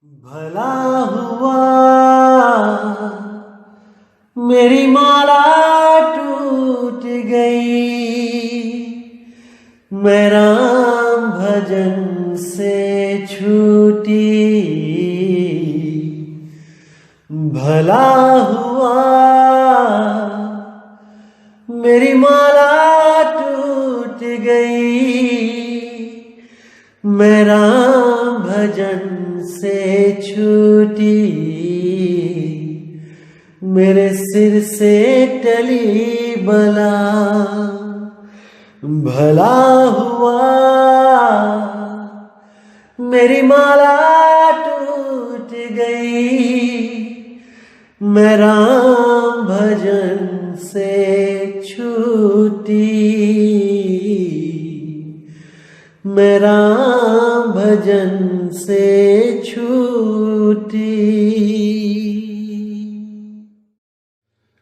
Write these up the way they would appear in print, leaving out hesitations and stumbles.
भला हुआ मेरी माला टूट गई, मैं राम भजन से छूटी। भला हुआ मेरी माला टूट गई, मैं राम भजन से छूटी। मेरे सिर से टली बला, भला हुआ मेरी माला टूट गई, मैं राम भजन से छूटी। मैं राम भजन से छूटी।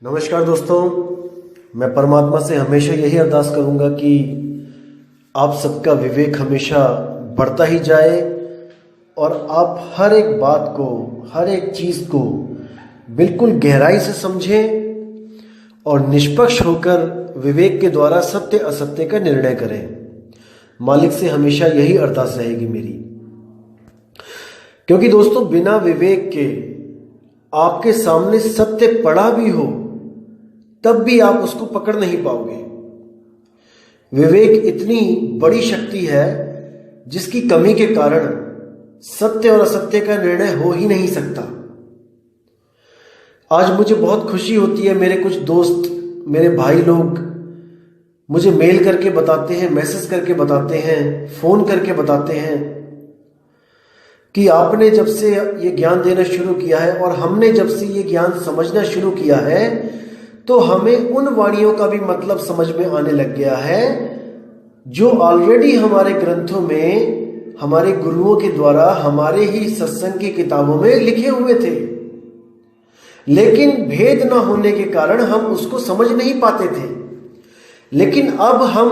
नमस्कार दोस्तों, मैं परमात्मा से हमेशा यही अरदास करूंगा कि आप सबका विवेक हमेशा बढ़ता ही जाए और आप हर एक बात को, हर एक चीज़ को बिल्कुल गहराई से समझें और निष्पक्ष होकर विवेक के द्वारा सत्य असत्य का निर्णय करें। मालिक से हमेशा यही अरदास रहेगी मेरी, क्योंकि दोस्तों बिना विवेक के आपके सामने सत्य पड़ा भी हो तब भी आप उसको पकड़ नहीं पाओगे। विवेक इतनी बड़ी शक्ति है जिसकी कमी के कारण सत्य और असत्य का निर्णय हो ही नहीं सकता। आज मुझे बहुत खुशी होती है, मेरे कुछ दोस्त, मेरे भाई लोग मुझे मेल करके बताते हैं, मैसेज करके बताते हैं, फोन करके बताते हैं कि आपने जब से ये ज्ञान देना शुरू किया है और हमने जब से ये ज्ञान समझना शुरू किया है तो हमें उन वाणियों का भी मतलब समझ में आने लग गया है जो ऑलरेडी हमारे ग्रंथों में, हमारे गुरुओं के द्वारा, हमारे ही सत्संग की किताबों में लिखे हुए थे, लेकिन भेद न होने के कारण हम उसको समझ नहीं पाते थे। लेकिन अब हम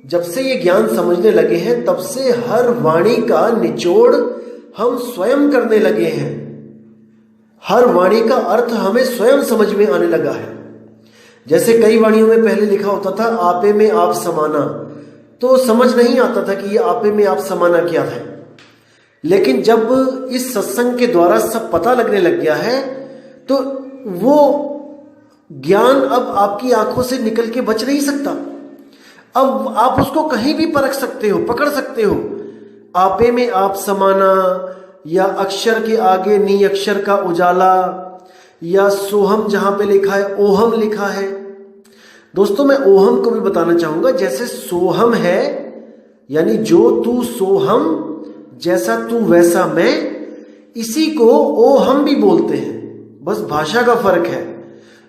जब से ये ज्ञान समझने लगे हैं तब से हर वाणी का निचोड़ हम स्वयं करने लगे हैं। हर वाणी का अर्थ हमें स्वयं समझ में आने लगा है। जैसे कई वाणियों में पहले लिखा होता था आपे में आप समाना, तो समझ नहीं आता था कि ये आपे में आप समाना क्या है। लेकिन जब इस सत्संग के द्वारा सब पता लगने लग गया है तो वो ज्ञान अब आपकी आंखों से निकल के बच नहीं सकता। अब आप उसको कहीं भी परख सकते हो, पकड़ सकते हो। आपे में आप समाना, या अक्षर के आगे नी अक्षर का उजाला, या सोहम जहां पे लिखा है ओहम लिखा है। दोस्तों मैं ओहम को भी बताना चाहूंगा। जैसे सोहम है यानी जो तू सोहम, जैसा तू वैसा मैं, इसी को ओहम भी बोलते हैं, बस भाषा का फर्क है।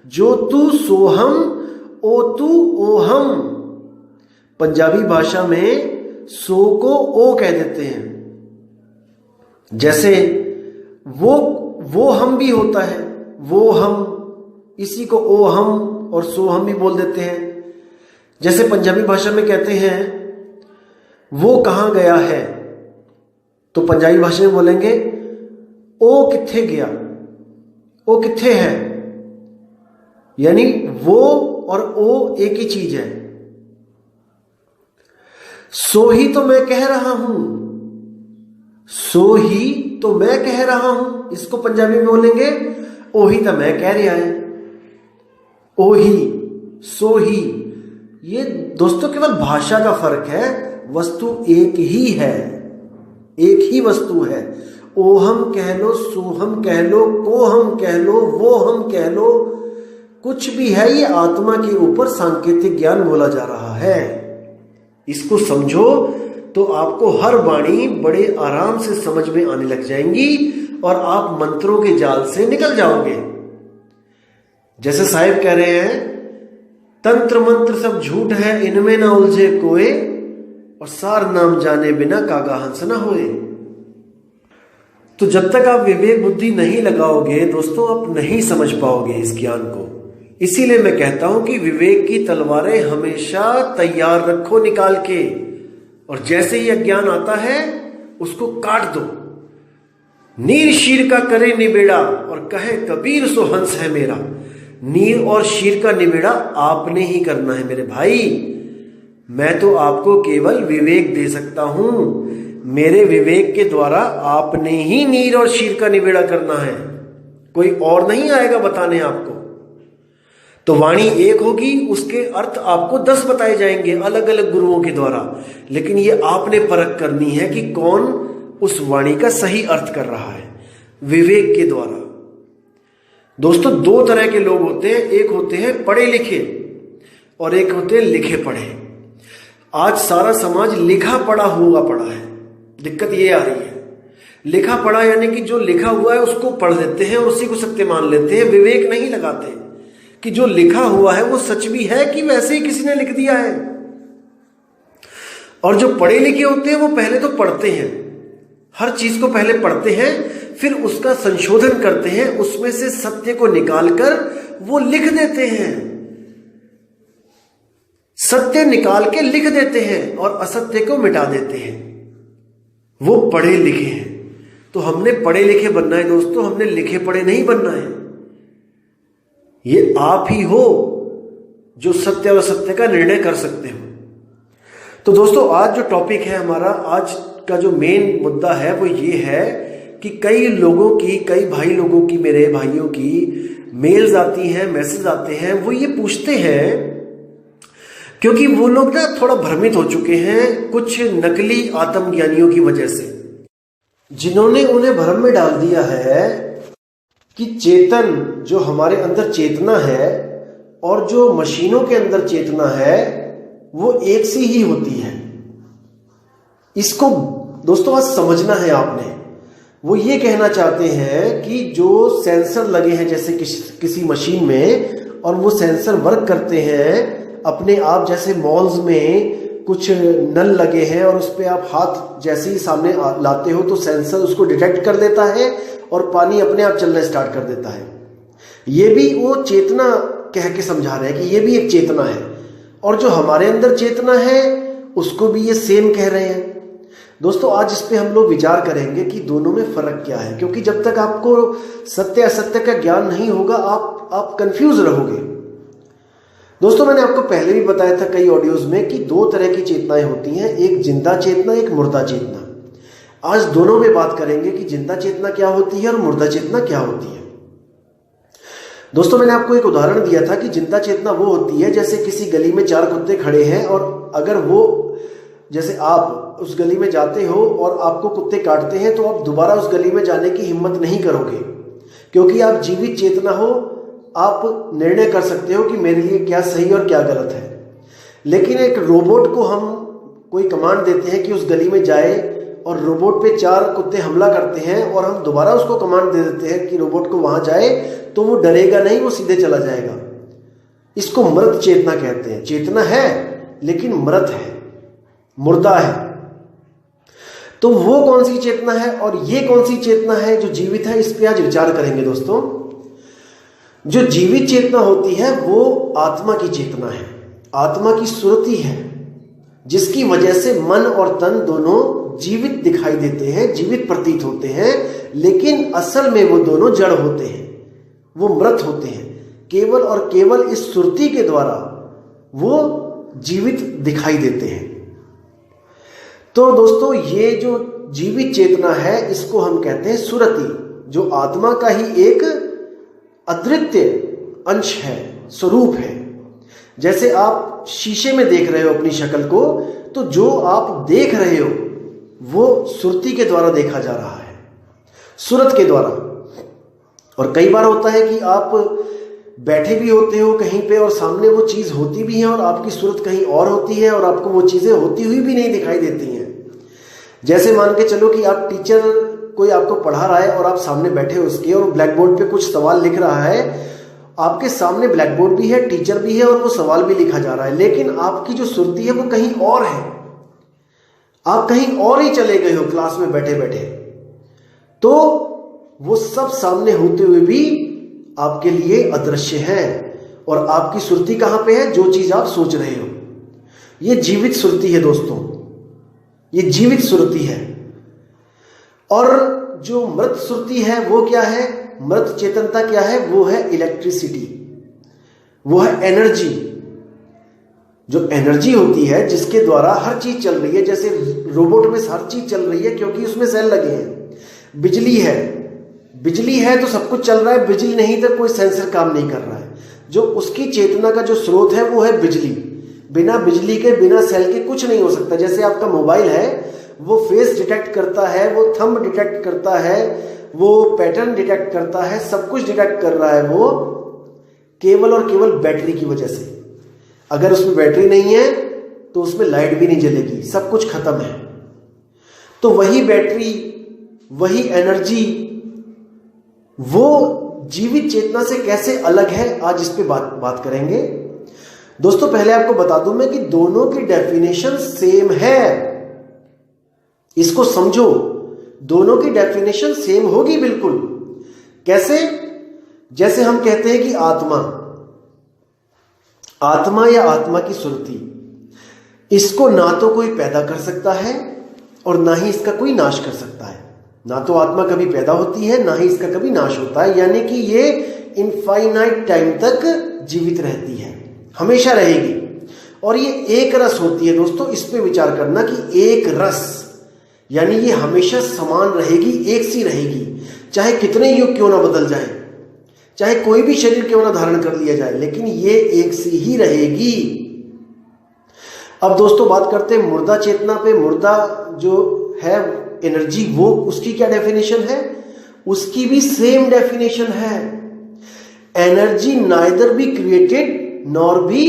जो तू सोहम, ओ तू ओहम। पंजाबी भाषा में सो को ओ कह देते हैं। जैसे वो हम भी होता है, वो हम, इसी को ओ हम और सो हम भी बोल देते हैं। जैसे पंजाबी भाषा में कहते हैं वो कहाँ गया है, तो पंजाबी भाषा में बोलेंगे ओ किथे गया, ओ किथे है, यानी वो और ओ एक ही चीज है। सो ही तो मैं कह रहा हूं, सो ही तो मैं कह रहा हूं, इसको पंजाबी में बोलेंगे ओही तो मैं कह रहा है। ओही, सो ही, ये दोस्तों केवल भाषा का फर्क है, वस्तु एक ही है, एक ही वस्तु है। ओहम कह लो, सोहम कह लो, कोहम कह लो, वो हम कह लो, कुछ भी है, ये आत्मा के ऊपर सांकेतिक ज्ञान बोला जा रहा है। इसको समझो तो आपको हर वाणी बड़े आराम से समझ में आने लग जाएंगी और आप मंत्रों के जाल से निकल जाओगे। जैसे साहिब कह रहे हैं तंत्र मंत्र सब झूठ है, इनमें ना उलझे कोई, और सार नाम जाने बिना कागा हंस ना होए। तो जब तक आप विवेक बुद्धि नहीं लगाओगे दोस्तों, आप नहीं समझ पाओगे इस ज्ञान को। इसीलिए मैं कहता हूं कि विवेक की तलवारें हमेशा तैयार रखो निकाल के, और जैसे ही अज्ञान आता है उसको काट दो। नीर शीर का करे निबेड़ा और कहे कबीर सो हंस है मेरा। नीर और शीर का निबेड़ा आपने ही करना है मेरे भाई। मैं तो आपको केवल विवेक दे सकता हूं। मेरे विवेक के द्वारा आपने ही नीर और शीर का निबेड़ा करना है, कोई और नहीं आएगा बताने आपको। तो वाणी एक होगी, उसके अर्थ आपको 10 बताए जाएंगे अलग अलग गुरुओं के द्वारा, लेकिन ये आपने परख करनी है कि कौन उस वाणी का सही अर्थ कर रहा है विवेक के द्वारा। दोस्तों, 2 तरह के लोग होते हैं, एक होते हैं पढ़े लिखे और एक होते हैं लिखे पढ़े। आज सारा समाज लिखा पढ़ा हुआ पड़ा है, दिक्कत ये आ रही है। लिखा पढ़ा यानी कि जो लिखा हुआ है उसको पढ़ लेते हैं और उसी को सत्य मान लेते हैं, विवेक नहीं लगाते कि जो लिखा हुआ है वो सच भी है कि वैसे ही किसी ने लिख दिया है। और जो पढ़े लिखे होते हैं वो पहले तो पढ़ते हैं, हर चीज को पहले पढ़ते हैं, फिर उसका संशोधन करते हैं, उसमें से सत्य को निकालकर वो लिख देते हैं। सत्य निकाल के लिख देते हैं और असत्य को मिटा देते हैं। वो पढ़े लिखे हैं। तो हमने पढ़े लिखे बनना है दोस्तों, हमने लिखे पढ़े नहीं बनना है। ये आप ही हो जो सत्य और असत्य का निर्णय कर सकते हो। तो दोस्तों, आज जो टॉपिक है हमारा, आज का जो मेन मुद्दा है वो ये है कि कई लोगों की, कई भाई लोगों की, मेरे भाइयों की मेल्स आती हैं, मैसेज आते हैं, वो ये पूछते हैं क्योंकि वो लोग ना थोड़ा भ्रमित हो चुके हैं कुछ नकली आत्मज्ञानियों की वजह से, जिन्होंने उन्हें भ्रम में डाल दिया है कि चेतन, जो हमारे अंदर चेतना है और जो मशीनों के अंदर चेतना है वो एक सी ही होती है। इसको दोस्तों आज समझना है आपने। वो ये कहना चाहते हैं कि जो सेंसर लगे हैं जैसे किसी मशीन में, और वो सेंसर वर्क करते हैं अपने आप, जैसे मॉल्स में कुछ नल लगे हैं और उस पर आप हाथ जैसे ही सामने लाते हो तो सेंसर उसको डिटेक्ट कर देता है और पानी अपने आप चलना स्टार्ट कर देता है। ये भी वो चेतना कह के समझा रहे हैं कि ये भी एक चेतना है, और जो हमारे अंदर चेतना है उसको भी ये सेम कह रहे हैं। दोस्तों, आज इस पे हम लोग विचार करेंगे कि दोनों में फर्क क्या है, क्योंकि जब तक आपको सत्य असत्य का ज्ञान नहीं होगा आप कंफ्यूज रहोगे। दोस्तों, मैंने आपको पहले भी बताया था कई ऑडियोज में कि 2 तरह की चेतनाएं होती हैं, एक जिंदा चेतना, एक मुर्दा चेतना। आज दोनों में बात करेंगे कि जिंदा चेतना क्या होती है और मुर्दा चेतना क्या होती है। दोस्तों, मैंने आपको एक उदाहरण दिया था कि जिंदा चेतना वो होती है जैसे किसी गली में 4 कुत्ते खड़े हैं और अगर वो, जैसे आप उस गली में जाते हो और आपको कुत्ते काटते हैं तो आप दोबारा उस गली में जाने की हिम्मत नहीं करोगे, क्योंकि आप जीवित चेतना हो, आप निर्णय कर सकते हो कि मेरे लिए क्या सही और क्या गलत है। लेकिन एक रोबोट को हम कोई कमांड देते हैं कि उस गली में जाए और रोबोट पे 4 कुत्ते हमला करते हैं और हम दोबारा उसको कमांड दे देते हैं कि रोबोट को वहां जाए, तो वो डरेगा नहीं, वो सीधे चला जाएगा। इसको मृत चेतना कहते हैं। चेतना है लेकिन मृत है, मुर्दा है। तो वो कौन सी चेतना है और ये कौन सी चेतना है जो जीवित है, इस पे आज विचार करेंगे। दोस्तों, जो जीवित चेतना होती है वो आत्मा की चेतना है, आत्मा की सुरति है, जिसकी वजह से मन और तन दोनों जीवित दिखाई देते हैं, जीवित प्रतीत होते हैं, लेकिन असल में वो दोनों जड़ होते हैं, वो मृत होते हैं। केवल और केवल इस सुरति के द्वारा वो जीवित दिखाई देते हैं। तो दोस्तों, ये जो जीवित चेतना है इसको हम कहते हैं सुरति, जो आत्मा का ही एक अद्वितीय अंश है, स्वरूप है। जैसे आप शीशे में देख रहे हो अपनी शक्ल को, तो जो आप देख रहे हो वो सुरति के द्वारा देखा जा रहा है, सुरत के द्वारा। और कई बार होता है कि आप बैठे भी होते हो कहीं पे और सामने वो चीज होती भी है और आपकी सूरत कहीं और होती है और आपको वो चीजें होती हुई भी नहीं दिखाई देती हैं। जैसे मान के चलो कि आप टीचर कोई आपको पढ़ा रहा है और आप सामने बैठे हो उसके, और ब्लैक बोर्ड पे कुछ सवाल लिख रहा है, आपके सामने ब्लैक बोर्ड भी है, टीचर भी है और वो सवाल भी लिखा जा रहा है, लेकिन आपकी जो सुरती है वो कहीं और है, आप कहीं और ही चले गए हो क्लास में बैठे बैठे। तो वो सब सामने होते हुए भी आपके लिए अदृश्य है और आपकी सुरती कहां पे है, जो चीज आप सोच रहे हो। ये जीवित सुरती है दोस्तों, ये जीवित सुरती है। और जो मृत श्रुति है वो क्या है, मृत चेतनता क्या है, वो है इलेक्ट्रिसिटी, वो है एनर्जी। जो एनर्जी होती है जिसके द्वारा हर चीज चल रही है, जैसे रोबोट में हर चीज चल रही है क्योंकि उसमें सेल लगे हैं। बिजली है, बिजली है तो सब कुछ चल रहा है, बिजली नहीं तो कोई सेंसर काम नहीं कर रहा है। जो उसकी चेतना का जो स्रोत है वो है बिजली। बिना बिजली के, बिना सेल के कुछ नहीं हो सकता। जैसे आपका मोबाइल है, वो फेस डिटेक्ट करता है, वो थंब डिटेक्ट करता है, वो पैटर्न डिटेक्ट करता है, सब कुछ डिटेक्ट कर रहा है वो केवल और केवल बैटरी की वजह से। अगर उसमें बैटरी नहीं है तो उसमें लाइट भी नहीं जलेगी, सब कुछ खत्म है। तो वही बैटरी, वही एनर्जी, वो जीवित चेतना से कैसे अलग है, आज इस पे बात करेंगे। दोस्तों पहले आपको बता दूं मैं कि दोनों की डेफिनेशन सेम है, इसको समझो। दोनों की डेफिनेशन सेम होगी बिल्कुल। कैसे? जैसे हम कहते हैं कि आत्मा या आत्मा की सुरति, इसको ना तो कोई पैदा कर सकता है और ना ही इसका कोई नाश कर सकता है। ना तो आत्मा कभी पैदा होती है, ना ही इसका कभी नाश होता है, यानी कि ये इनफाइनाइट टाइम तक जीवित रहती है, हमेशा रहेगी। और ये एक रस होती है दोस्तों, इस पे विचार करना कि एक रस यानी ये हमेशा समान रहेगी, एक सी रहेगी, चाहे कितने युग क्यों ना बदल जाए, चाहे कोई भी शरीर क्यों ना धारण कर लिया जाए, लेकिन ये एक सी ही रहेगी। अब दोस्तों बात करते हैं मुर्दा चेतना पे। मुर्दा जो है एनर्जी, वो उसकी क्या डेफिनेशन है? उसकी भी सेम डेफिनेशन है। Energy neither be created nor be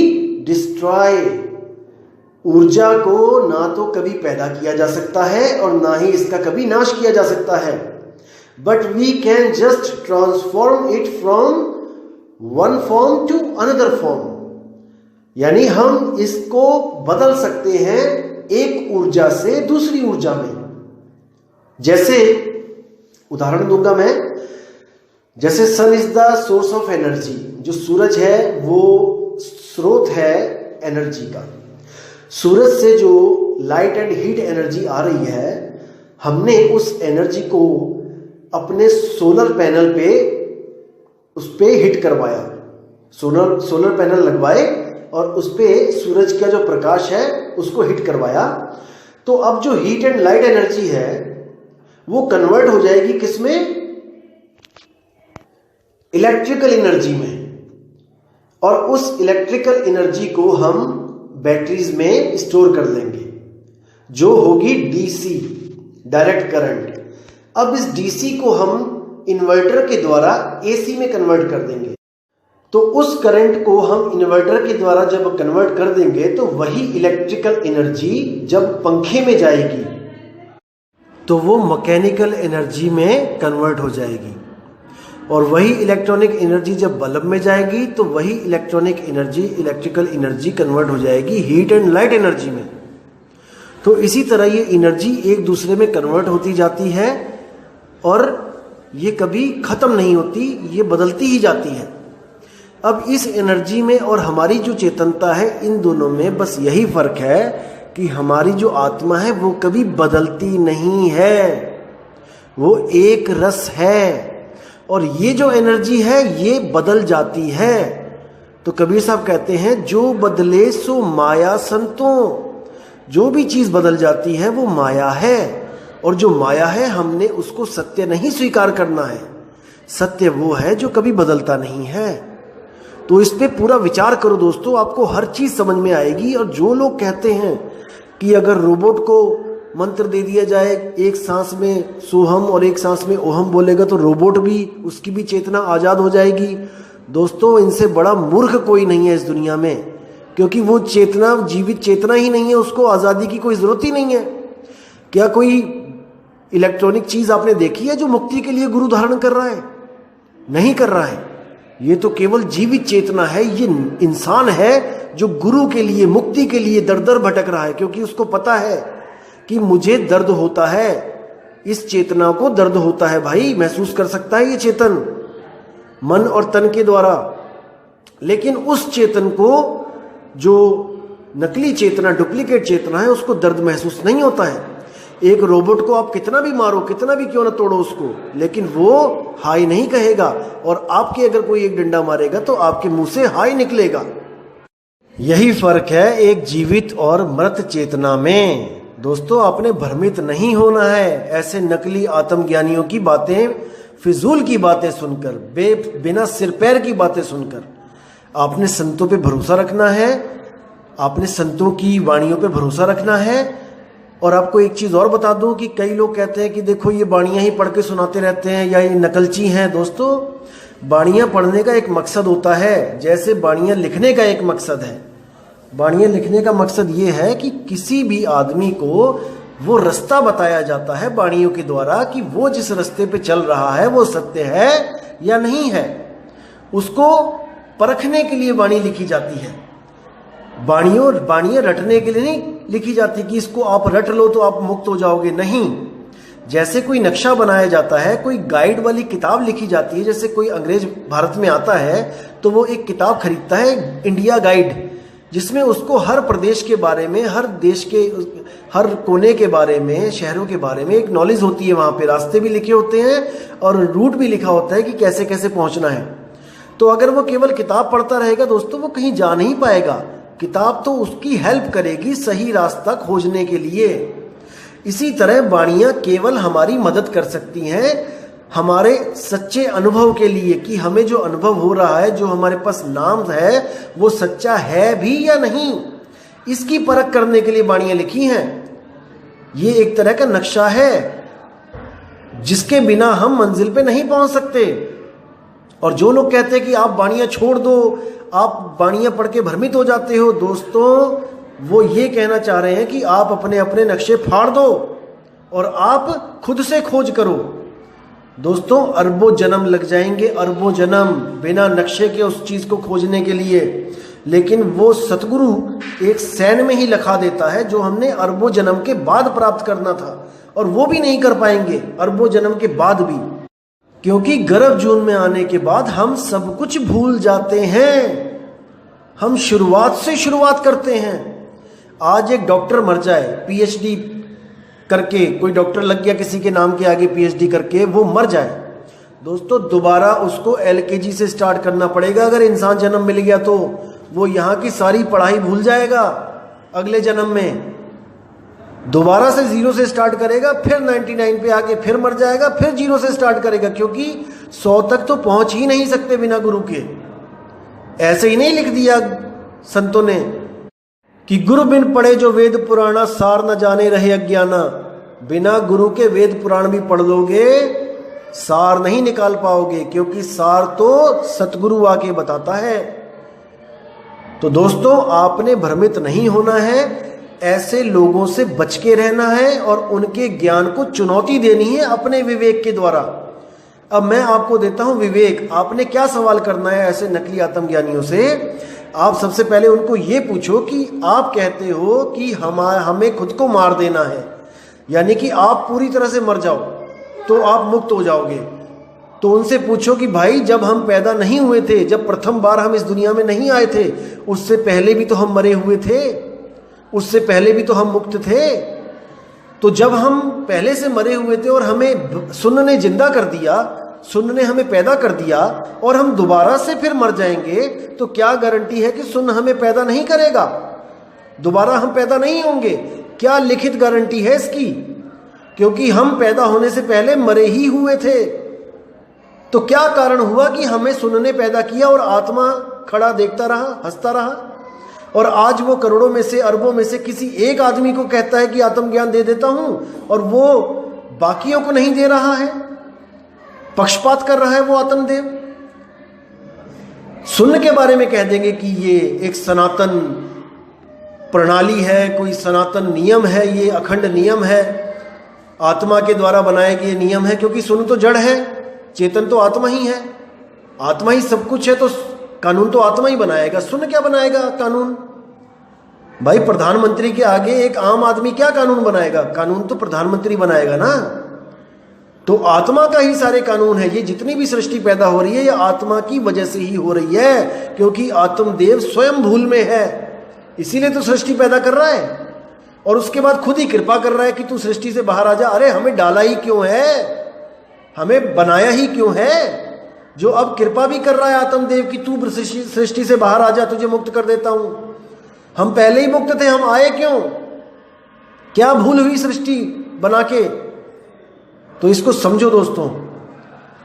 destroy. ऊर्जा को ना तो कभी पैदा किया जा सकता है और ना ही इसका कभी नाश किया जा सकता है, but we can just transform it from one form to another form. यानी हम इसको बदल सकते हैं एक ऊर्जा से दूसरी ऊर्जा में। जैसे उदाहरण दूंगा मैं, जैसे sun is the source of energy. जो सूरज है वो स्रोत है एनर्जी का। सूरज से जो लाइट एंड हीट एनर्जी आ रही है, हमने उस एनर्जी को अपने सोलर पैनल पे उस पे हिट करवाया, सोलर पैनल लगवाए और उस पे सूरज का जो प्रकाश है उसको हिट करवाया। तो अब जो हीट एंड लाइट एनर्जी है वो कन्वर्ट हो जाएगी किसमें? इलेक्ट्रिकल एनर्जी में। और उस इलेक्ट्रिकल एनर्जी को हम बैटरीज में स्टोर कर लेंगे, जो होगी डीसी, डायरेक्ट करंट। अब इस डीसी को हम इन्वर्टर के द्वारा एसी में कन्वर्ट कर देंगे। तो उस करंट को हम इन्वर्टर के द्वारा जब कन्वर्ट कर देंगे तो वही इलेक्ट्रिकल एनर्जी जब पंखे में जाएगी तो वो मैकेनिकल एनर्जी में कन्वर्ट हो जाएगी, और वही इलेक्ट्रॉनिक एनर्जी जब बल्ब में जाएगी तो वही electronic energy, electrical energy convert हो जाएगी हीट एंड लाइट एनर्जी में। तो इसी तरह ये एनर्जी एक दूसरे में कन्वर्ट होती जाती है और ये कभी खत्म नहीं होती, ये बदलती ही जाती है। अब इस एनर्जी में और हमारी जो चेतनता है, इन दोनों में बस यही फर्क है कि हमारी जो आत्मा है वो कभी बदलती नहीं है, वो एक रस है। और ये जो एनर्जी है ये बदल जाती है। तो कबीर साहब कहते हैं, जो बदले सो माया संतों। जो भी चीज बदल जाती है वो माया है, और जो माया है हमने उसको सत्य नहीं स्वीकार करना है। सत्य वो है जो कभी बदलता नहीं है। तो इस पे पूरा विचार करो दोस्तों, आपको हर चीज समझ में आएगी। और जो लोग कहते हैं कि अगर रोबोट को मंत्र दे दिया जाए, एक सांस में सोहम और एक सांस में ओहम बोलेगा तो रोबोट भी, उसकी भी चेतना आजाद हो जाएगी, दोस्तों इनसे बड़ा मूर्ख कोई नहीं है इस दुनिया में। क्योंकि वो चेतना जीवित चेतना ही नहीं है, उसको आजादी की कोई जरूरत ही नहीं है। क्या कोई इलेक्ट्रॉनिक चीज आपने देखी है जो मुक्ति के लिए गुरु धारण कर रहा है? नहीं कर रहा है। ये तो केवल जीवित चेतना है। ये इंसान है जो गुरु के लिए, मुक्ति के लिए दर दर भटक रहा है, क्योंकि उसको पता है कि मुझे दर्द होता है, इस चेतना को दर्द होता है भाई, महसूस कर सकता है ये चेतन मन और तन के द्वारा। लेकिन उस चेतन को, जो नकली चेतना, डुप्लीकेट चेतना है, उसको दर्द महसूस नहीं होता है। एक रोबोट को आप कितना भी मारो, कितना भी क्यों ना तोड़ो उसको, लेकिन वो हाय नहीं कहेगा। और आपके अगर कोई एक डंडा मारेगा तो आपके मुंह से हाय निकलेगा। यही फर्क है एक जीवित और मृत चेतना में। दोस्तों, आपने भ्रमित नहीं होना है ऐसे नकली आत्मज्ञानियों की बातें, फिजूल की बातें सुनकर, बिना सिर पैर की बातें सुनकर। आपने संतों पे भरोसा रखना है, आपने संतों की वाणियों पे भरोसा रखना है। और आपको एक चीज़ और बता दूं कि कई लोग कहते हैं कि देखो ये बाणियाँ ही पढ़ के सुनाते रहते हैं या ये नकलची हैं। दोस्तों, बाणियाँ पढ़ने का एक मकसद होता है, जैसे बाणियाँ लिखने का एक मकसद है। बाणियाँ लिखने का मकसद ये है कि किसी भी आदमी को वो रास्ता बताया जाता है बाणियों के द्वारा कि वो जिस रास्ते पे चल रहा है वो सत्य है या नहीं है। उसको परखने के लिए बाणी लिखी जाती है। बाणियाँ रटने के लिए नहीं लिखी जाती कि इसको आप रट लो तो आप मुक्त हो जाओगे, नहीं। जैसे कोई नक्शा बनाया जाता है, कोई गाइड वाली किताब लिखी जाती है। जैसे कोई अंग्रेज भारत में आता है तो वो एक किताब खरीदता है, इंडिया गाइड, जिसमें उसको हर प्रदेश के बारे में, हर देश के हर कोने के बारे में, शहरों के बारे में एक नॉलेज होती है। वहाँ पे रास्ते भी लिखे होते हैं और रूट भी लिखा होता है कि कैसे कैसे पहुँचना है। तो अगर वो केवल किताब पढ़ता रहेगा दोस्तों, वो कहीं जा नहीं पाएगा। किताब तो उसकी हेल्प करेगी सही रास्ता खोजने के लिए। इसी तरह बाणियाँ केवल हमारी मदद कर सकती हैं हमारे सच्चे अनुभव के लिए, कि हमें जो अनुभव हो रहा है, जो हमारे पास नाम है, वो सच्चा है भी या नहीं, इसकी परख करने के लिए बाणियाँ लिखी हैं। ये एक तरह का नक्शा है जिसके बिना हम मंजिल पे नहीं पहुंच सकते। और जो लोग कहते हैं कि आप बाणियाँ छोड़ दो, आप बाणियाँ पढ़ के भ्रमित हो जाते हो, दोस्तों वो ये कहना चाह रहे हैं कि आप अपने अपने नक्शे फाड़ दो और आप खुद से खोज करो। दोस्तों, अरबों जन्म लग जाएंगे, अरबों जन्म बिना नक्शे के उस चीज़ को खोजने के लिए, लेकिन वो सतगुरु एक सैन में ही लिखा देता है जो हमने अरबों जन्म के बाद प्राप्त करना था, और वो भी नहीं कर पाएंगे अरबों जन्म के बाद भी, क्योंकि गर्भ जून में आने के बाद हम सब कुछ भूल जाते हैं। हम शुरुआत से शुरुआत करते हैं। आज एक डॉक्टर मर जाए पीएचडी करके, कोई डॉक्टर लग गया किसी के नाम के आगे पीएचडी करके, वो मर जाए दोस्तों, दोबारा उसको एलकेजी से स्टार्ट करना पड़ेगा। अगर इंसान जन्म मिल गया तो वो यहाँ की सारी पढ़ाई भूल जाएगा। अगले जन्म में दोबारा से 0 से स्टार्ट करेगा, फिर 99 पे आके फिर मर जाएगा, फिर 0 से स्टार्ट करेगा, क्योंकि 100 तक तो पहुंच ही नहीं सकते बिना गुरु के। ऐसे ही नहीं लिख दिया संतों ने कि गुरु बिन पढ़े जो वेद पुराना, सार न जाने रहे अज्ञाना। बिना गुरु के वेद पुराण भी पढ़ लोगे, सार नहीं निकाल पाओगे, क्योंकि सार तो सतगुरु आके बताता है। तो दोस्तों, आपने भ्रमित नहीं होना है, ऐसे लोगों से बच के रहना है और उनके ज्ञान को चुनौती देनी है अपने विवेक के द्वारा। अब मैं आपको देता हूं विवेक। आपने क्या सवाल करना है ऐसे नकली आत्मज्ञानियों से? आप सबसे पहले उनको ये पूछो कि आप कहते हो कि हमें खुद को मार देना है, यानी कि आप पूरी तरह से मर जाओ तो आप मुक्त हो जाओगे। तो उनसे पूछो कि भाई, जब हम पैदा नहीं हुए थे, जब प्रथम बार हम इस दुनिया में नहीं आए थे, उससे पहले भी तो हम मरे हुए थे, उससे पहले भी तो हम मुक्त थे। तो जब हम पहले से मरे हुए थे और हमें सुन्न ने जिंदा कर दिया, सुन्न ने हमें पैदा कर दिया, और हम दोबारा से फिर मर जाएंगे, तो क्या गारंटी है कि सुन्न हमें पैदा नहीं करेगा, दोबारा हम पैदा नहीं होंगे? क्या लिखित गारंटी है इसकी? क्योंकि हम पैदा होने से पहले मरे ही हुए थे। तो क्या कारण हुआ कि हमें सुन्न ने पैदा किया और आत्मा खड़ा देखता रहा, हंसता रहा, और आज वो करोड़ों में से, अरबों में से किसी एक आदमी को कहता है कि आत्मज्ञान दे देता हूं, और वो बाकियों को नहीं दे रहा है, पक्षपात कर रहा है वो आत्मदेव। सुन्न के बारे में कह देंगे कि ये एक सनातन प्रणाली है, कोई सनातन नियम है, ये अखंड नियम है, आत्मा के द्वारा बनाए गए नियम है, क्योंकि सुन्न तो जड़ है, चेतन तो आत्मा ही है, आत्मा ही सब कुछ है, तो कानून तो आत्मा ही बनाएगा, सुन्न क्या बनाएगा कानून? भाई, प्रधानमंत्री के आगे एक आम आदमी क्या कानून बनाएगा? कानून तो प्रधानमंत्री बनाएगा ना। तो आत्मा का ही सारे कानून है। ये जितनी भी सृष्टि पैदा हो रही है, ये आत्मा की वजह से ही हो रही है, क्योंकि आत्मदेव स्वयं भूल में है, इसीलिए तो सृष्टि पैदा कर रहा है। और उसके बाद खुद ही कृपा कर रहा है कि तू सृष्टि से बाहर आ जा। अरे हमें डाला ही क्यों है, हमें बनाया ही क्यों है, जो अब कृपा भी कर रहा है आत्मदेव कि तू सृष्टि से बाहर आ जा, तुझे मुक्त कर देता हूं। हम पहले ही मुक्त थे, हम आए क्यों, क्या भूल हुई सृष्टि बना के। तो इसको समझो दोस्तों।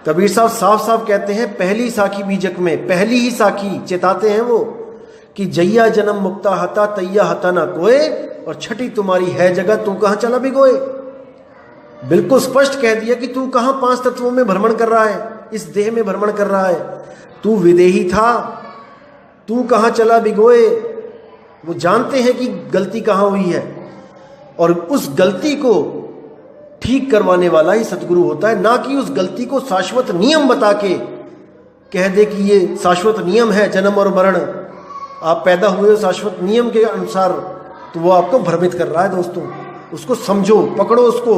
कबीर साहब साफ साफ कहते हैं, पहली साखी बीजक में, पहली ही साखी चेताते हैं वो कि जैया जन्म मुक्ता हता तैया हता ना कोय, और छठी तुम्हारी है जगह तू कहां चला भिगोए। बिल्कुल स्पष्ट कह दिया कि तू कहां 5 तत्वों में भ्रमण कर रहा है, इस देह में भ्रमण कर रहा है। तू विदेही था, तू कहां चला भिगोए। वो जानते हैं कि गलती कहां हुई है, और उस गलती को ठीक करवाने वाला ही सतगुरु होता है, ना कि उस गलती को शाश्वत नियम बता के कह दे कि ये शाश्वत नियम है जन्म और मरण, आप पैदा हुए हो शाश्वत नियम के अनुसार। तो वो आपको भ्रमित कर रहा है दोस्तों, उसको समझो, पकड़ो उसको।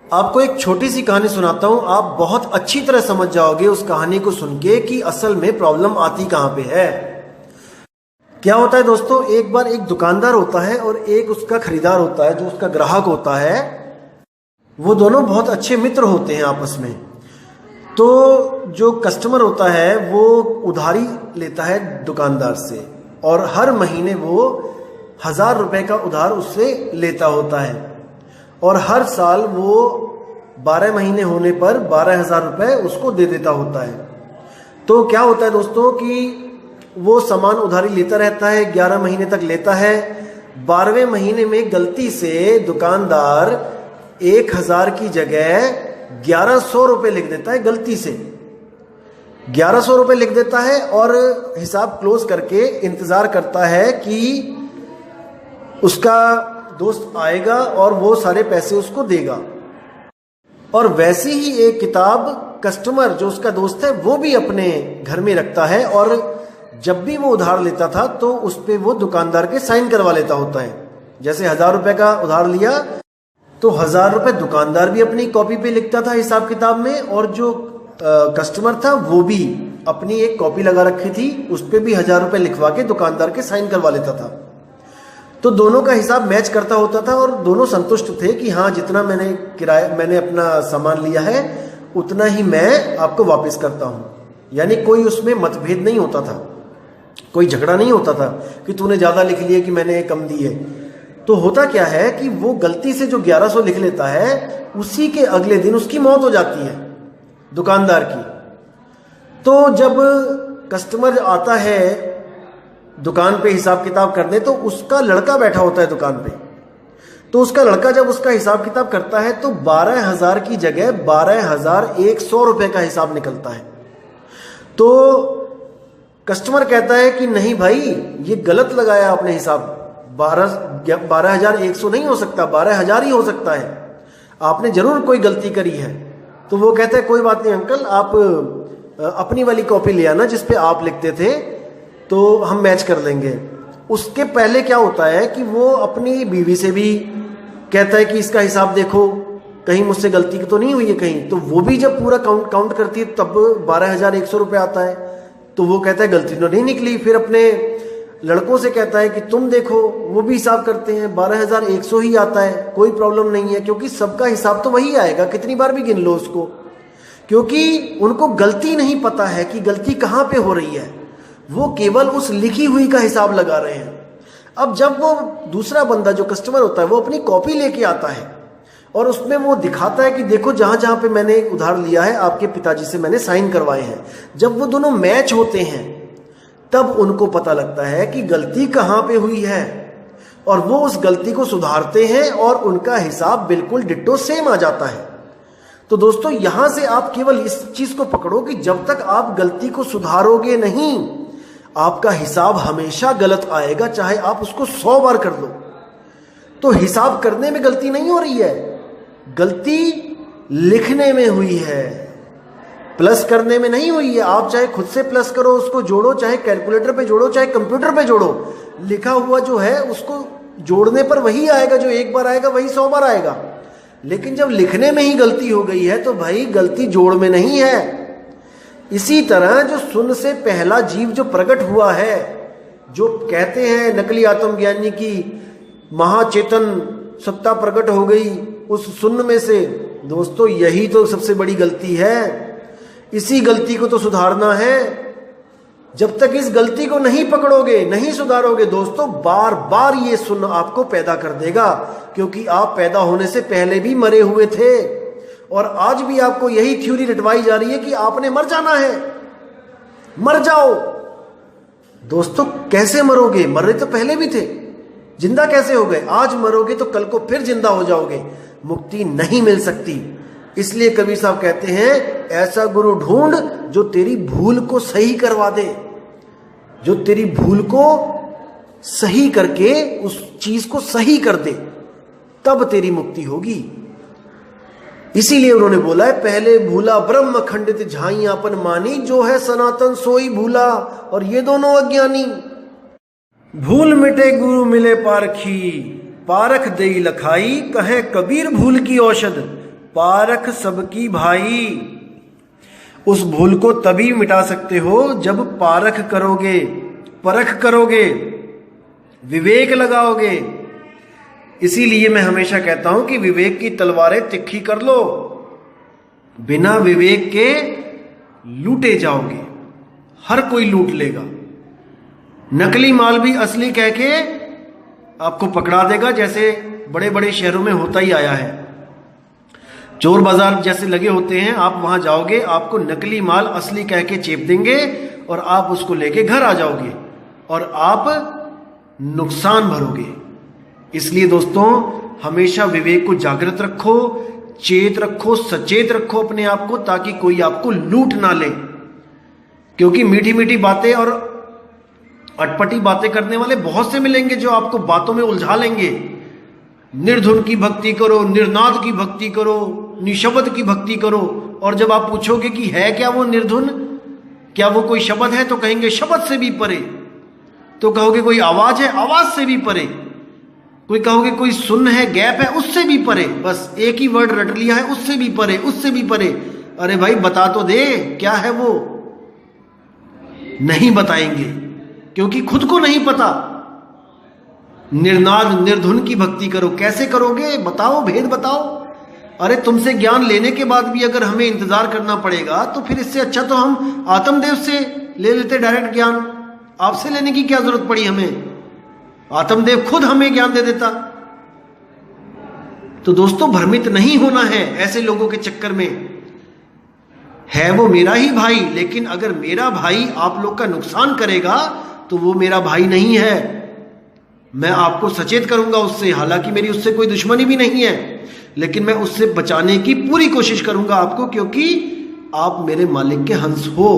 आपको एक छोटी सी कहानी सुनाता हूं, आप बहुत अच्छी तरह समझ जाओगे उस कहानी को सुन के कि असल में प्रॉब्लम आती कहां पे है। क्या होता है दोस्तों, एक बार एक दुकानदार होता है और एक उसका खरीदार होता है, जो उसका ग्राहक होता है। वो दोनों बहुत अच्छे मित्र होते हैं आपस में। तो जो कस्टमर होता है वो उधारी लेता है दुकानदार से, और हर महीने वो 1000 रुपए का उधार उससे लेता होता है, और हर साल वो 12 महीने होने पर 12,000 रुपए उसको दे देता होता है। तो क्या होता है दोस्तों कि वो सामान उधारी लेता रहता है, 11 महीने तक लेता है। 12वें महीने में गलती से दुकानदार 1000 की जगह 1100 रुपए लिख देता है, गलती से 1100 रुपए लिख देता है, और हिसाब क्लोज करके इंतजार करता है कि उसका दोस्त आएगा और वो सारे पैसे उसको देगा। और वैसी ही एक किताब कस्टमर जो उसका दोस्त है वो भी अपने घर में रखता है, और जब भी वो उधार लेता था तो उस पे वो दुकानदार के साइन करवा लेता होता है। जैसे 1000 रुपए का उधार लिया तो 1000 रुपए दुकानदार भी अपनी कॉपी पे लिखता था हिसाब किताब में, और जो कस्टमर था वो भी अपनी एक कॉपी लगा रखी थी, उस पे भी 1000 रुपए लिखवा के दुकानदार के साइन करवा लेता था। तो दोनों का हिसाब मैच करता होता था, और दोनों संतुष्ट थे कि हाँ, जितना मैंने अपना सामान लिया है उतना ही मैं आपको वापस करता हूं। यानी कोई उसमें मतभेद नहीं होता था, कोई झगड़ा नहीं होता था कि तूने ज्यादा लिख लिया कि मैंने कम दी है। तो होता क्या है कि वो गलती से जो 1100 लिख लेता है, उसी के अगले दिन उसकी मौत हो जाती है दुकानदार की। तो जब कस्टमर आता है दुकान पे हिसाब किताब करने, तो उसका लड़का बैठा होता है दुकान पे। तो उसका लड़का जब उसका हिसाब किताब करता है तो 12,000 की जगह 12,100 रुपए का हिसाब निकलता है। तो कस्टमर कहता है कि नहीं भाई, ये गलत लगाया आपने हिसाब, 12,100 नहीं हो सकता, 12,000 ही हो सकता है, आपने जरूर कोई गलती करी है। तो वो कहता है कोई बात नहीं अंकल, आप अपनी वाली कॉपी ले आना जिसपे आप लिखते थे, तो हम मैच कर लेंगे। उसके पहले क्या होता है कि वो अपनी बीवी से भी कहता है कि इसका हिसाब देखो, कहीं मुझसे गलती तो नहीं हुई है कहीं। तो वो भी जब पूरा काउंट करती है तब 12,100 रुपये आता है। तो वो कहता है गलती तो नहीं निकली। फिर अपने लड़कों से कहता है कि तुम देखो, वो भी हिसाब करते हैं, 12,100 ही आता है, कोई प्रॉब्लम नहीं है, क्योंकि सबका हिसाब तो वही आएगा, कितनी बार भी गिन लो उसको, क्योंकि उनको गलती नहीं पता है कि गलती कहाँ पे हो रही है, वो केवल उस लिखी हुई का हिसाब लगा रहे हैं। अब जब वो दूसरा बंदा जो कस्टमर होता है वो अपनी कॉपी लेके आता है और उसमें वो दिखाता है कि देखो जहां जहां पे मैंने उधार लिया है आपके पिताजी से मैंने साइन करवाए हैं, जब वो दोनों मैच होते हैं तब उनको पता लगता है कि गलती कहां पे हुई है, और वो उस गलती को सुधारते हैं और उनका हिसाब बिल्कुल डिट्टो सेम आ जाता है। तो दोस्तों, यहां से आप केवल इस चीज को पकड़ो कि जब तक आप गलती को सुधारोगे नहीं, आपका हिसाब हमेशा गलत आएगा, चाहे आप उसको 100 बार कर लो। तो हिसाब करने में गलती नहीं हो रही है, गलती लिखने में हुई है, प्लस करने में नहीं हुई है। आप चाहे खुद से प्लस करो, उसको जोड़ो, चाहे कैलकुलेटर पे जोड़ो, चाहे कंप्यूटर पे जोड़ो, लिखा हुआ जो है उसको जोड़ने पर वही आएगा, जो एक बार आएगा वही 100 बार आएगा। लेकिन जब लिखने में ही गलती हो गई है तो भाई गलती जोड़ में नहीं है। इसी तरह जो शून्य से पहला जीव जो प्रकट हुआ है, जो कहते हैं नकली आत्मज्ञानी की महाचेतन सत्ता प्रकट हो गई उस शून्य में से। दोस्तों यही तो सबसे बड़ी गलती है, इसी गलती को तो सुधारना है। जब तक इस गलती को नहीं पकड़ोगे, नहीं सुधारोगे दोस्तों, बार बार ये शून्य आपको पैदा कर देगा, क्योंकि आप पैदा होने से पहले भी मरे हुए थे और आज भी आपको यही थ्योरी रटवाई जा रही है कि आपने मर जाना है। मर जाओ दोस्तों, कैसे मरोगे? मरे तो पहले भी थे, जिंदा कैसे हो गए? आज मरोगे तो कल को फिर जिंदा हो जाओगे, मुक्ति नहीं मिल सकती। इसलिए कबीर साहब कहते हैं, ऐसा गुरु ढूंढ जो तेरी भूल को सही करवा दे, जो तेरी भूल को सही करके उस चीज को सही कर दे, तब तेरी मुक्ति होगी। इसीलिए उन्होंने बोला है, पहले भूला ब्रह्म खंडित झाई आपन मानी, जो है सनातन सोई भूला और ये दोनों अज्ञानी। भूल मिटे गुरु मिले पारखी, पारख देई लखाई, कहे कबीर भूल की औषध, पारख सबकी भाई। उस भूल को तभी मिटा सकते हो जब पारख करोगे, परख करोगे, विवेक लगाओगे। इसीलिए मैं हमेशा कहता हूं कि विवेक की तलवारें तिखी कर लो, बिना विवेक के लूटे जाओगे, हर कोई लूट लेगा। नकली माल भी असली कह के आपको पकड़ा देगा, जैसे बड़े बड़े शहरों में होता ही आया है। चोर बाजार जैसे लगे होते हैं, आप वहां जाओगे, आपको नकली माल असली कह के चेप देंगे और आप उसको लेके घर आ जाओगे और आप नुकसान भरोगे। इसलिए दोस्तों हमेशा विवेक को जागृत रखो, चेत रखो, सचेत रखो अपने आप को, ताकि कोई आपको लूट ना ले। क्योंकि मीठी मीठी बातें और अटपटी बातें करने वाले बहुत से मिलेंगे जो आपको बातों में उलझा लेंगे। निर्धुन की भक्ति करो, निर्नाद की भक्ति करो, निशब्द की भक्ति करो, और जब आप पूछोगे कि है क्या वो निर्धुन, क्या वो कोई शब्द है, तो कहेंगे शब्द से भी परे। तो कहोगे कोई आवाज है, आवाज से भी परे। कोई कहोगे कोई सुन्न है, गैप है, उससे भी परे। बस एक ही वर्ड रट लिया है, उससे भी परे, उससे भी परे। अरे भाई बता तो दे क्या है वो। नहीं बताएंगे क्योंकि खुद को नहीं पता। निर्नाद निर्धुन की भक्ति करो, कैसे करोगे बताओ, भेद बताओ। अरे तुमसे ज्ञान लेने के बाद भी अगर हमें इंतजार करना पड़ेगा तो फिर इससे अच्छा तो हम आत्मदेव से ले लेते डायरेक्ट ज्ञान। आपसे लेने की क्या जरूरत पड़ी हमें, आत्मदेव खुद हमें ज्ञान दे देता। तो दोस्तों भ्रमित नहीं होना है ऐसे लोगों के चक्कर में। है वो मेरा ही भाई, लेकिन अगर मेरा भाई आप लोग का नुकसान करेगा तो वो मेरा भाई नहीं है। मैं आपको सचेत करूंगा उससे, हालांकि मेरी उससे कोई दुश्मनी भी नहीं है, लेकिन मैं उससे बचाने की पूरी कोशिश करूंगा आपको, क्योंकि आप मेरे मालिक के हंस हो।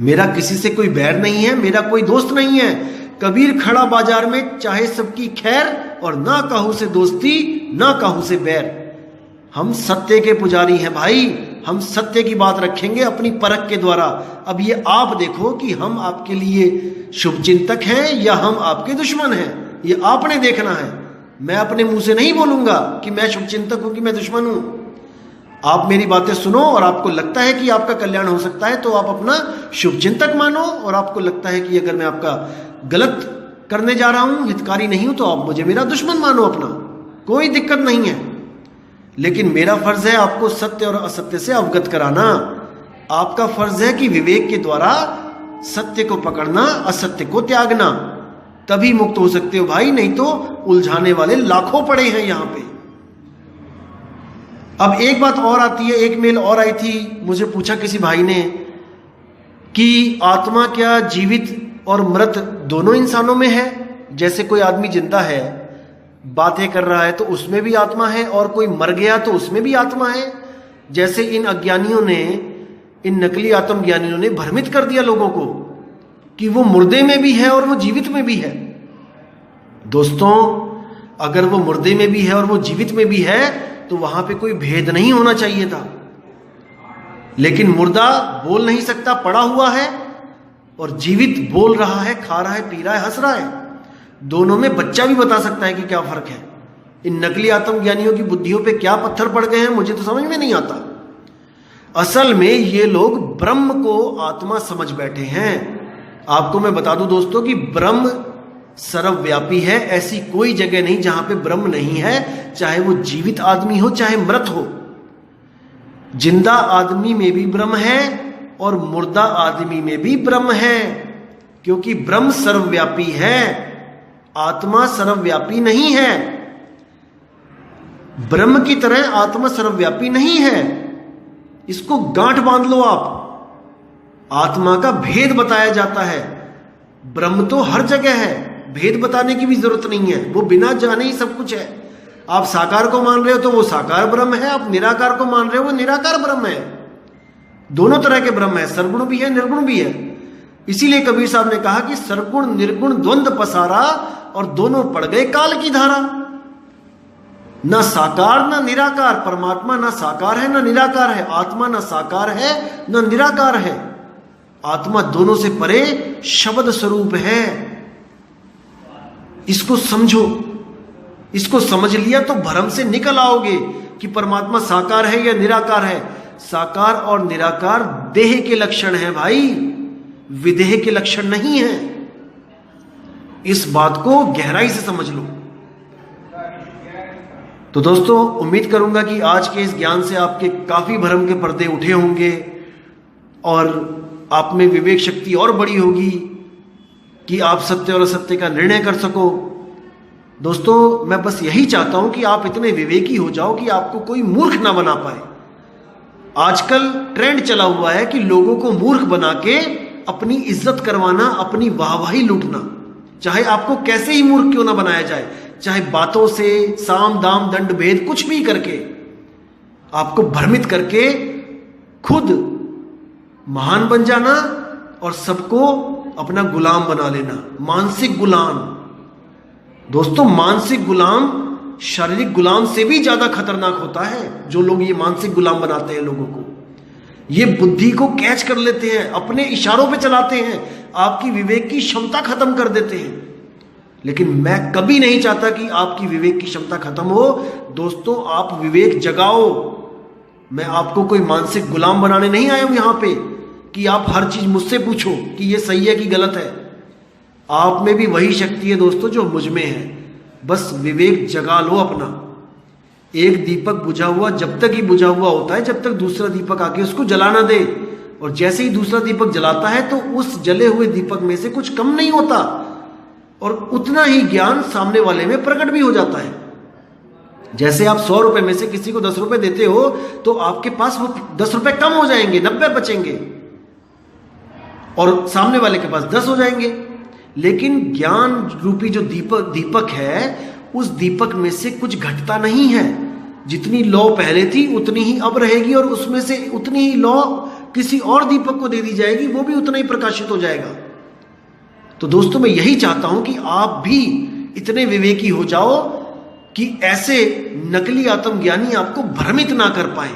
मेरा किसी से कोई बैर नहीं है, मेरा कोई दोस्त नहीं है। कबीर खड़ा बाजार में चाहे सबकी खैर, और ना काहू से दोस्ती ना काहू से बैर। हम सत्य के पुजारी हैं भाई, हम सत्य की बात रखेंगे अपनी परख के द्वारा। अब ये आप देखो कि हम आपके लिए शुभचिंतक हैं या हम आपके दुश्मन हैं, ये आपने देखना है। मैं अपने मुंह से नहीं बोलूंगा कि मैं शुभचिंतक हूं कि मैं दुश्मन हूं। आप मेरी बातें सुनो और आपको लगता है कि आपका कल्याण हो सकता है तो आप अपना शुभचिंतक मानो, और आपको लगता है कि अगर मैं आपका गलत करने जा रहा हूं, हितकारी नहीं हूं, तो आप मुझे मेरा दुश्मन मानो अपना, कोई दिक्कत नहीं है। लेकिन मेरा फर्ज है आपको सत्य और असत्य से अवगत कराना। आपका फर्ज है कि विवेक के द्वारा सत्य को पकड़ना, असत्य को त्यागना, तभी मुक्त हो सकते हो भाई, नहीं तो उलझाने वाले लाखों पड़े हैं यहां पे। अब एक बात और आती है, एक मेल और आई थी, मुझे पूछा किसी भाई ने कि आत्मा क्या जीवित और मृत दोनों इंसानों में है? जैसे कोई आदमी जिंदा है, बातें कर रहा है तो उसमें भी आत्मा है, और कोई मर गया तो उसमें भी आत्मा है। जैसे इन अज्ञानियों ने, इन नकली आत्मज्ञानियों ने भ्रमित कर दिया लोगों को कि वो मुर्दे में भी है और वो जीवित में भी है। दोस्तों अगर वो मुर्दे में भी है और वो जीवित में भी है तो वहां पे कोई भेद नहीं होना चाहिए था। लेकिन मुर्दा बोल नहीं सकता, पड़ा हुआ है, और जीवित बोल रहा है, खा रहा है, पी रहा है, हंस रहा है। दोनों में बच्चा भी बता सकता है कि क्या फर्क है। इन नकली आत्मज्ञानियों की बुद्धियों पे क्या पत्थर पड़ गए हैं मुझे तो समझ में नहीं आता। असल में ये लोग ब्रह्म को आत्मा समझ बैठे हैं। आपको मैं बता दूं दोस्तों कि ब्रह्म सर्वव्यापी है। ऐसी कोई जगह नहीं जहां पे ब्रह्म नहीं है, चाहे वो जीवित आदमी हो चाहे मृत हो। जिंदा आदमी में भी ब्रह्म है और मुर्दा आदमी में भी ब्रह्म है, क्योंकि ब्रह्म सर्वव्यापी है, आत्मा सर्वव्यापी नहीं है। ब्रह्म की तरह आत्मा सर्वव्यापी नहीं है। इसको गांठ बांध लो आप। आत्मा का भेद बताया जाता है, ब्रह्म तो हर जगह है, भेद बताने की भी जरूरत नहीं है, वो बिना जाने ही सब कुछ है। आप साकार को मान रहे हो तो वो साकार ब्रह्म है, आप निराकार को मान रहे हो वो निराकार ब्रह्म है। दोनों तरह के ब्रह्म है, सर्वगुण भी है निर्गुण भी है। इसीलिए कबीर साहब ने कहा कि सर्वगुण निर्गुण द्वंद्व पसारा और दोनों पड़ गए काल की धारा। ना साकार ना निराकार, परमात्मा ना साकार है ना निराकार है, आत्मा ना साकार है ना निराकार है, आत्मा दोनों से परे शब्द स्वरूप है। इसको समझो, इसको समझ लिया तो भ्रम से निकल आओगे कि परमात्मा साकार है या निराकार है। साकार और निराकार देह के लक्षण हैं भाई, विदेह के लक्षण नहीं है। इस बात को गहराई से समझ लो। तो दोस्तों, उम्मीद करूंगा कि आज के इस ज्ञान से आपके काफी भ्रम के पर्दे उठे होंगे और आप में विवेक शक्ति और बड़ी होगी कि आप सत्य और असत्य का निर्णय कर सको। दोस्तों, मैं बस यही चाहता हूं कि आप इतने विवेकी हो जाओ कि आपको कोई मूर्ख ना बना पाए। आजकल ट्रेंड चला हुआ है कि लोगों को मूर्ख बना के अपनी इज्जत करवाना, अपनी वाहवाही लूटना, चाहे आपको कैसे ही मूर्ख क्यों ना बनाया जाए, चाहे बातों से, साम दाम दंड भेद कुछ भी करके, आपको भ्रमित करके खुद महान बन जाना और सबको अपना गुलाम बना लेना। मानसिक गुलाम। दोस्तों, मानसिक गुलाम शारीरिक गुलाम से भी ज्यादा खतरनाक होता है। जो लोग ये मानसिक गुलाम बनाते हैं लोगों को, ये बुद्धि को कैच कर लेते हैं, अपने इशारों पे चलाते हैं, आपकी विवेक की क्षमता खत्म कर देते हैं। लेकिन मैं कभी नहीं चाहता कि आपकी विवेक की क्षमता खत्म हो। दोस्तों, आप विवेक जगाओ। मैं आपको कोई मानसिक गुलाम बनाने नहीं आया हूं यहां पे कि आप हर चीज मुझसे पूछो कि ये सही है कि गलत है। आप में भी वही शक्ति है दोस्तों जो मुझ में है। बस विवेक जगा लो अपना। एक दीपक बुझा हुआ जब तक ही बुझा हुआ होता है जब तक दूसरा दीपक आके उसको जला ना दे, और जैसे ही दूसरा दीपक जलाता है तो उस जले हुए दीपक में से कुछ कम नहीं होता और उतना ही ज्ञान सामने वाले में प्रकट भी हो जाता है। जैसे आप 100 रुपए में से किसी को 10 रुपए देते हो तो आपके पास वो 10 रुपए कम हो जाएंगे, 90 बचेंगे और सामने वाले के पास 10 हो जाएंगे। लेकिन ज्ञान रूपी जो दीपक है, उस दीपक में से कुछ घटता नहीं है। जितनी लौ पहले थी उतनी ही अब रहेगी और उसमें से उतनी ही लौ किसी और दीपक को दे दी जाएगी, वो भी उतना ही प्रकाशित हो जाएगा। तो दोस्तों, मैं यही चाहता हूं कि आप भी इतने विवेकी हो जाओ कि ऐसे नकली आत्मज्ञानी आपको भ्रमित ना कर पाए,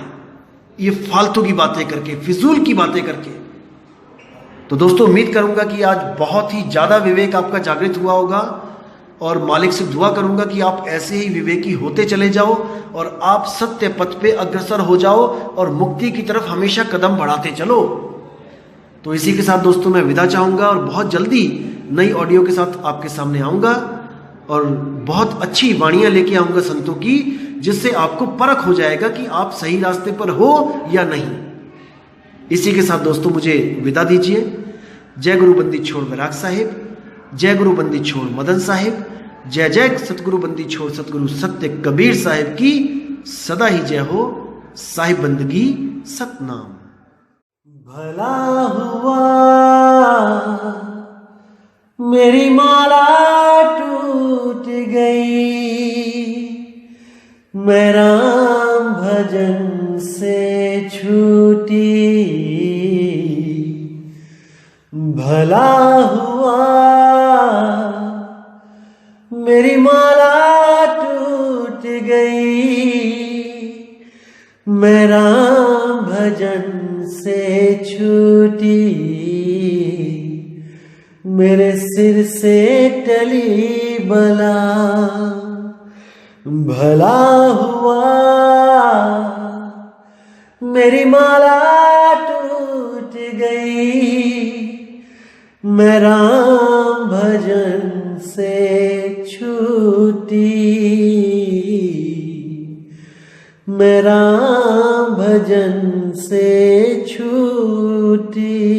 ये फालतू की बातें करके, फिजूल की बातें करके। तो दोस्तों, उम्मीद करूंगा कि आज बहुत ही ज्यादा विवेक आपका जागृत हुआ होगा और मालिक से दुआ करूंगा कि आप ऐसे ही विवेकी होते चले जाओ और आप सत्य पथ पे अग्रसर हो जाओ और मुक्ति की तरफ हमेशा कदम बढ़ाते चलो। तो इसी के साथ दोस्तों मैं विदा चाहूंगा और बहुत जल्दी नई ऑडियो के साथ आपके सामने आऊंगा और बहुत अच्छी वाणियां लेके आऊंगा संतों की, जिससे आपको परख हो जाएगा कि आप सही रास्ते पर हो या नहीं। इसी के साथ दोस्तों मुझे विदा दीजिए। जय गुरु बंदी छोड़ विराग साहिब, जय गुरु बंदी छोड़ मदन साहिब, जय जय सतगुरु बंदी छोड़ सतगुरु सत्य कबीर साहिब की सदा ही जय हो। साहिब बंदगी सतनाम। भला हुआ मेरी माला टूट गई, मैं राम भजन से छूटी। भला हुआ मेरी माला टूट गई, मैं राम भजन से छूटी। मेरे सिर से टली बला, भला हुआ मेरी माला टूट गई, मैं राम भजन से से छूटी, मैं राम भजन से छूटी।